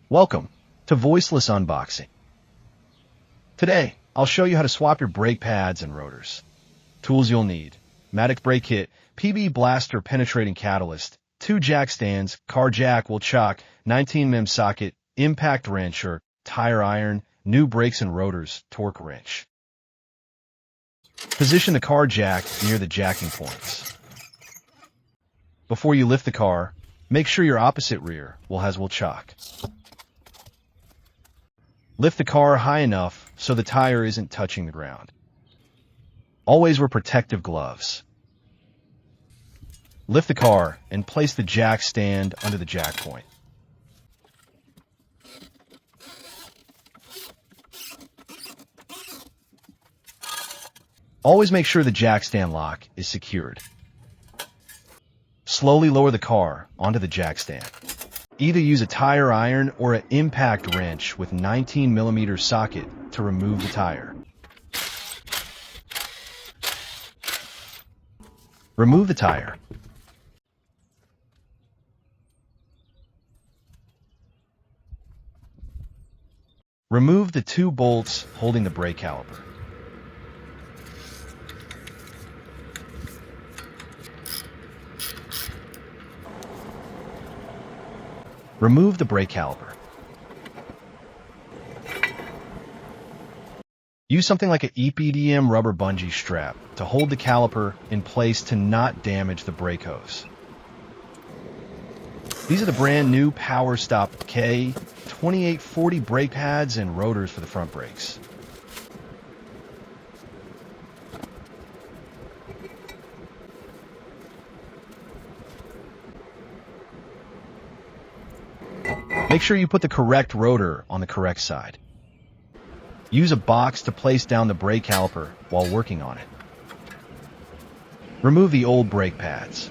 Welcome to Voiceless Unboxing. Today, I'll show you how to swap your brake pads and rotors. Tools you'll need: Maddox brake kit, PB blaster penetrating catalyst, 2 jack stands, car jack will chock, 19mm socket, impact wrench or tire iron, new brakes and rotors, torque wrench. Position the car jack near the jacking points. Before you lift the car, make sure your opposite rear will chock. Lift the car high enough so the tire isn't touching the ground. Always wear protective gloves. Lift the car and place the jack stand under the jack point. Always make sure the jack stand lock is secured. Slowly lower the car onto the jack stand. Either use a tire iron or an impact wrench with 19mm socket to remove the tire. Remove the tire. Remove the 2 bolts holding the brake caliper. Remove the brake caliper. Use something like an EPDM rubber bungee strap to hold the caliper in place to not damage the brake hose. These are the brand new Power Stop K2840 brake pads and rotors for the front brakes. Make sure you put the correct rotor on the correct side. Use a box to place down the brake caliper while working on it. Remove the old brake pads.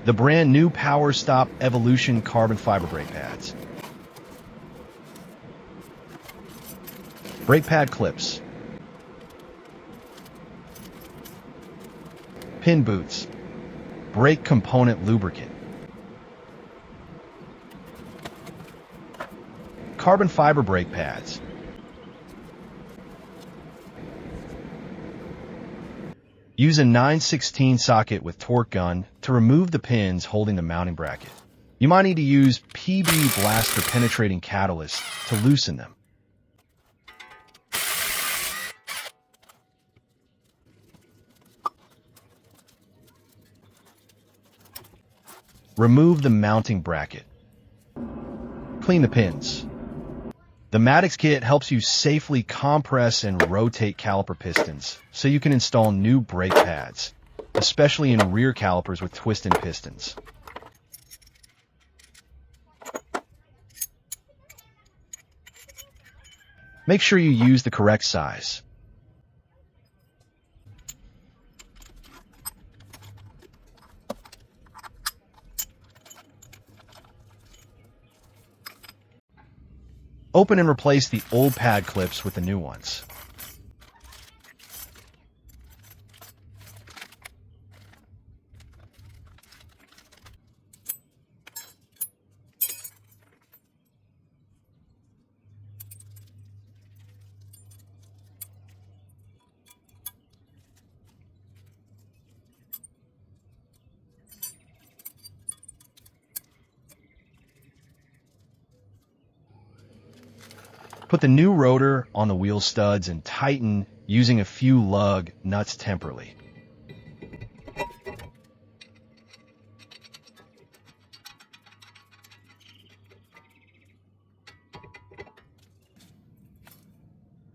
The brand new Power Stop Evolution carbon fiber brake pads. Brake pad clips. Pin boots, brake component lubricant, carbon fiber brake pads, use a 9/16 socket with torque gun to remove the pins holding the mounting bracket. You might need to use PB blaster penetrating catalyst to loosen them. Remove the mounting bracket. Clean the pins. The Maddox kit helps you safely compress and rotate caliper pistons so you can install new brake pads, especially in rear calipers with twisting pistons. Make sure you use the correct size. Open and replace the old pad clips with the new ones. Put the new rotor on the wheel studs and tighten using a few lug nuts temporarily.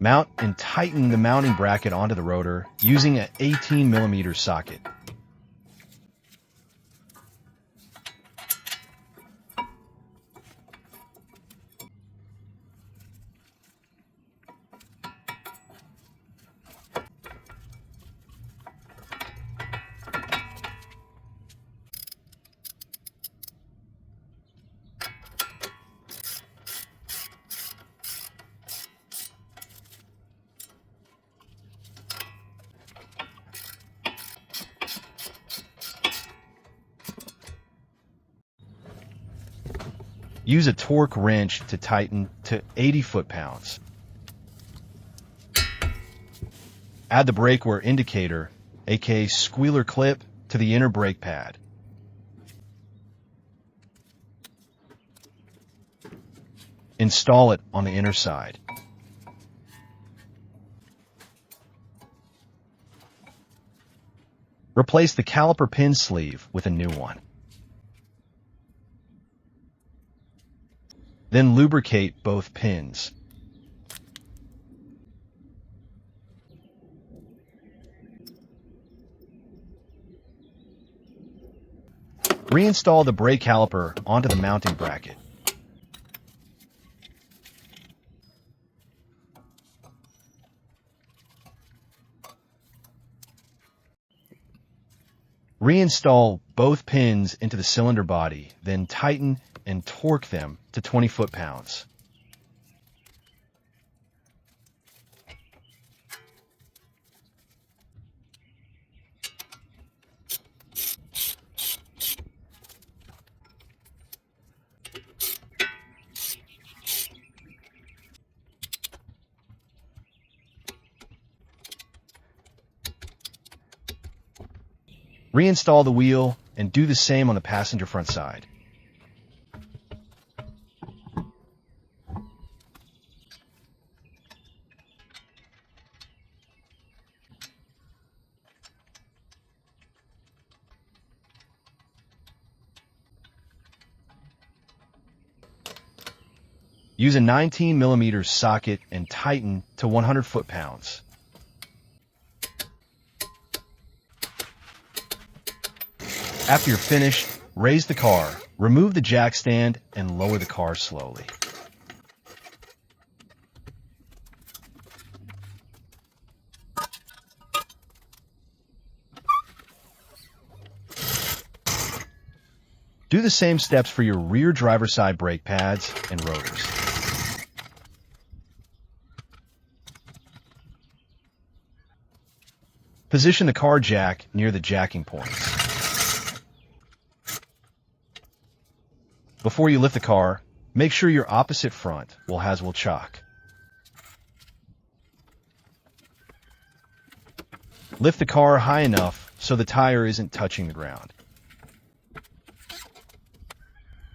Mount and tighten the mounting bracket onto the rotor using an 18mm socket. Use a torque wrench to tighten to 80 foot-pounds. Add the brake wear indicator, aka squealer clip, to the inner brake pad. Install it on the inner side. Replace the caliper pin sleeve with a new one. Then lubricate both pins. Reinstall the brake caliper onto the mounting bracket. Reinstall both pins into the cylinder body, then tighten and torque them to 20 foot-pounds. Reinstall the wheel and do the same on the passenger front side. Use a 19mm socket and tighten to 100 foot-pounds. After you're finished, raise the car, remove the jack stand, and lower the car slowly. Do the same steps for your rear driver's side brake pads and rotors. Position the car jack near the jacking points. Before you lift the car, make sure your opposite front will chock. Lift the car high enough so the tire isn't touching the ground.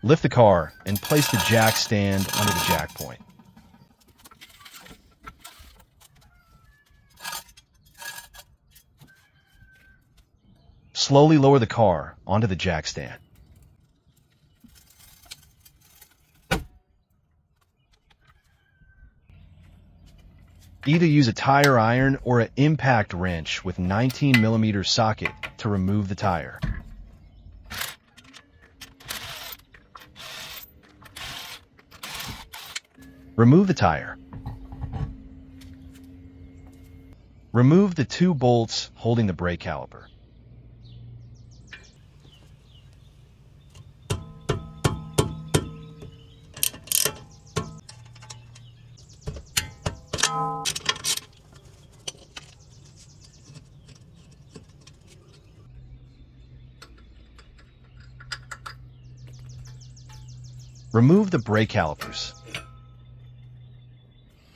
Lift the car and place the jack stand under the jack point. Slowly lower the car onto the jack stand. Either use a tire iron or an impact wrench with 19mm socket to remove the tire. Remove the tire. Remove the 2 bolts holding the brake caliper. Remove the brake calipers.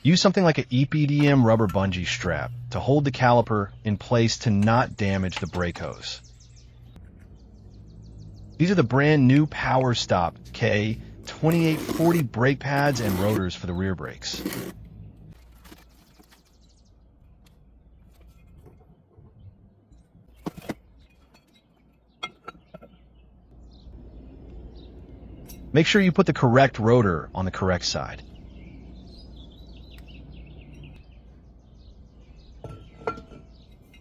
Use something like an EPDM rubber bungee strap to hold the caliper in place to not damage the brake hose. These are the brand new Power Stop K2840 brake pads and rotors for the rear brakes. Make sure you put the correct rotor on the correct side.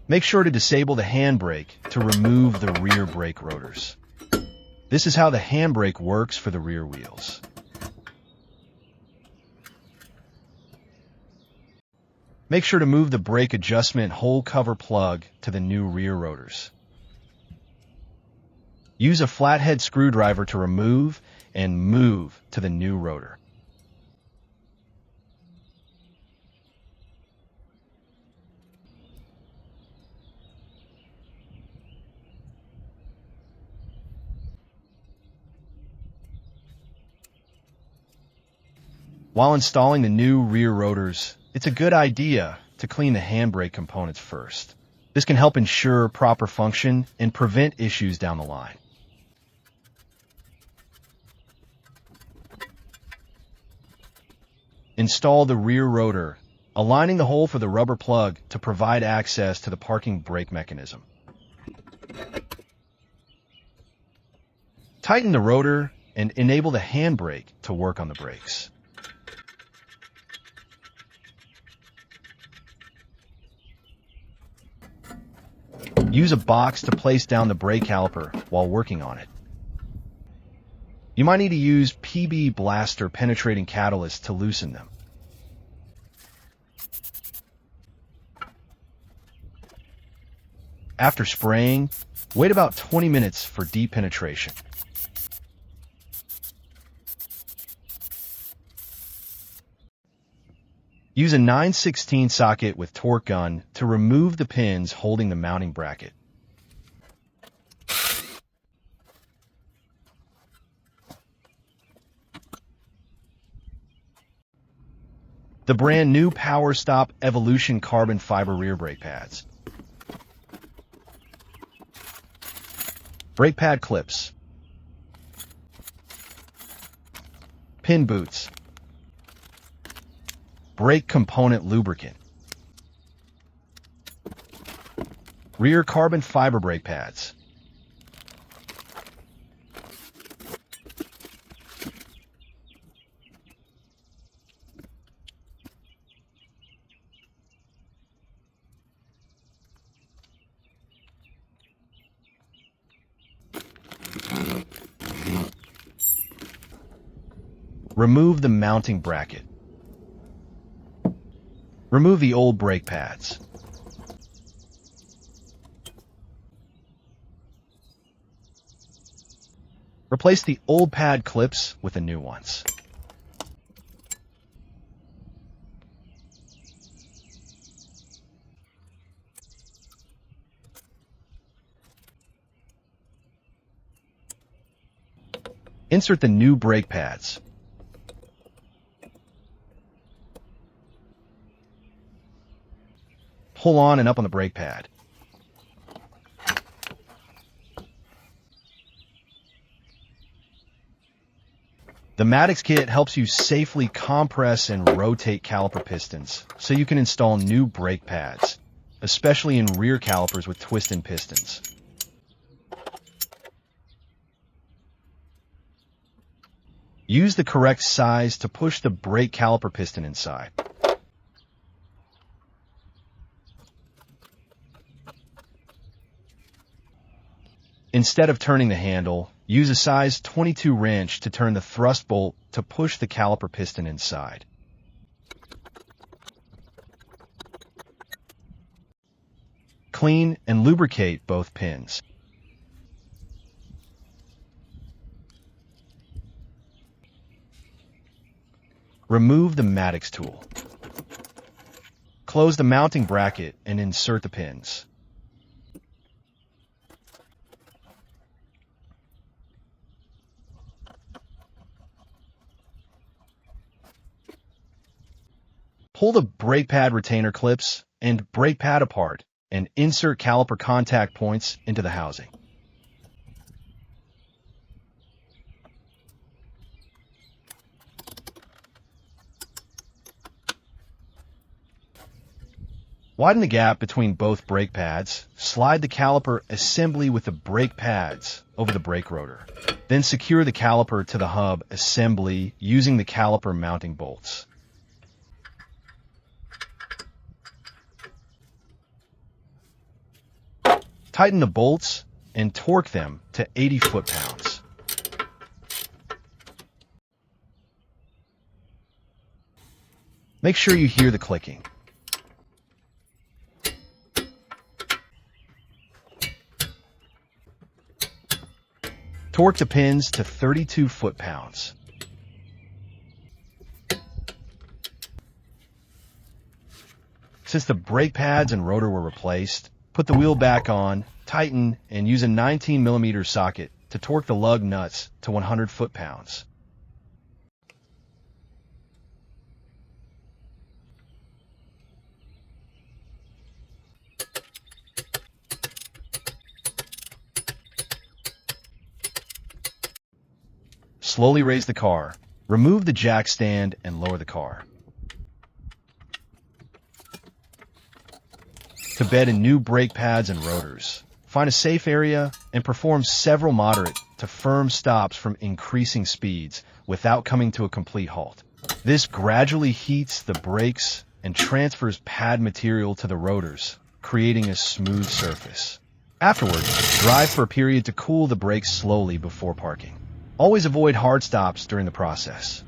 Make sure to disable the handbrake to remove the rear brake rotors. This is how the handbrake works for the rear wheels. Make sure to move the brake adjustment hole cover plug to the new rear rotors. Use a flathead screwdriver to remove and move to the new rotor. While installing the new rear rotors, it's a good idea to clean the handbrake components first. This can help ensure proper function and prevent issues down the line. Install the rear rotor, aligning the hole for the rubber plug to provide access to the parking brake mechanism. Tighten the rotor and enable the handbrake to work on the brakes. Use a box to place down the brake caliper while working on it. You might need to use PB Blaster penetrating catalyst to loosen them. After spraying, wait about 20 minutes for deep penetration. Use a 9/16 socket with torque gun to remove the pins holding the mounting bracket. The brand new Power Stop Evolution carbon fiber rear brake pads. Brake pad clips. Pin boots. Brake component lubricant. Rear carbon fiber brake pads. Remove the mounting bracket. Remove the old brake pads. Replace the old pad clips with the new ones. Insert the new brake pads. Pull on and up on the brake pad. The Maddox kit helps you safely compress and rotate caliper pistons so you can install new brake pads, especially in rear calipers with twist-in pistons. Use the correct size to push the brake caliper piston inside. Instead of turning the handle, use a size 22 wrench to turn the thrust bolt to push the caliper piston inside. Clean and lubricate both pins. Remove the Maddox tool. Close the mounting bracket and insert the pins. Pull the brake pad retainer clips and brake pad apart and insert caliper contact points into the housing. Widen the gap between both brake pads, slide the caliper assembly with the brake pads over the brake rotor. Then secure the caliper to the hub assembly using the caliper mounting bolts. Tighten the bolts and torque them to 80 foot-pounds. Make sure you hear the clicking. Torque the pins to 32 foot-pounds. Since the brake pads and rotor were replaced, put the wheel back on, tighten, and use a 19mm socket to torque the lug nuts to 100 foot-pounds. Slowly raise the car, remove the jack stand, and lower the car. To bed in new brake pads and rotors, find a safe area and perform several moderate to firm stops from increasing speeds without coming to a complete halt. This gradually heats the brakes and transfers pad material to the rotors, creating a smooth surface. Afterward, drive for a period to cool the brakes slowly before parking. Always avoid hard stops during the process.